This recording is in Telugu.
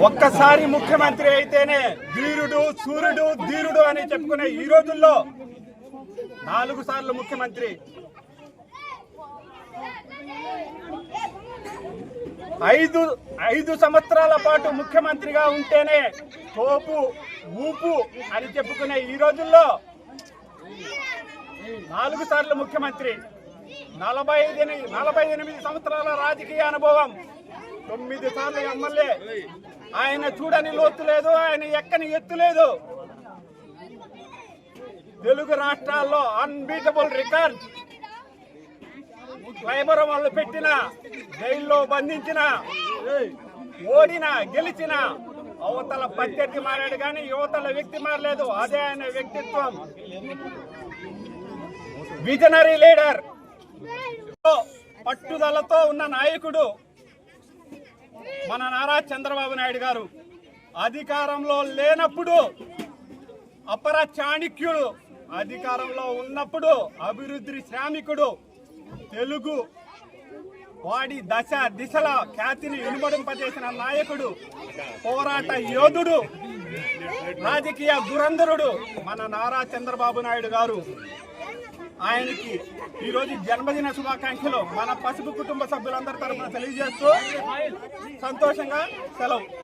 ఒక్కసారి ముఖ్యమంత్రి అయితేనే వీరుడు సూర్యుడు ధీరుడు అని చెప్పుకునే ఈ రోజుల్లో 4 సార్లు ముఖ్యమంత్రి, 5 సంవత్సరాల పాటు ముఖ్యమంత్రిగా ఉంటేనే తోపు ఊపు అని చెప్పుకునే ఈ రోజుల్లో 4 సార్లు ముఖ్యమంత్రి, 48 సంవత్సరాల రాజకీయ అనుభవం, 9 సార్లు ఎమ్మెల్యే. ఆయన చూడని లోతు లేదు, ఆయన ఎక్కని ఎత్తు లేదు. తెలుగు రాష్ట్రాల్లో అన్బీటబుల్ రికార్డ్. ట్రైబర్ వాళ్ళు పెట్టిన, జైల్లో బంధించిన, ఓడిన గెలిచిన అవతల ప్రత్యర్థి మారాడు కానీ యువతల వ్యక్తి మారలేదు. అదే ఆయన వ్యక్తిత్వం. విజనరీ లీడర్, పట్టుదలతో ఉన్న నాయకుడు మన నారా చంద్రబాబు నాయుడు గారు. అధికారంలో లేనప్పుడు అపర చాణక్యుడు, అధికారంలో ఉన్నప్పుడు అభివృద్ధి శ్రామికుడు, తెలుగు వాడి దిశల ఖ్యాతిని ఇనుమడింపజేసిన నాయకుడు, పోరాట యోధుడు, రాజకీయ దురంధరుడు మన నారా చంద్రబాబు నాయుడు గారు. ఆయనకి ఈరోజు జన్మదిన శుభాకాంక్షలు మన పసుపు కుటుంబ సభ్యులందరి తరఫున తెలియజేస్తూ సంతోషంగా సెలవు.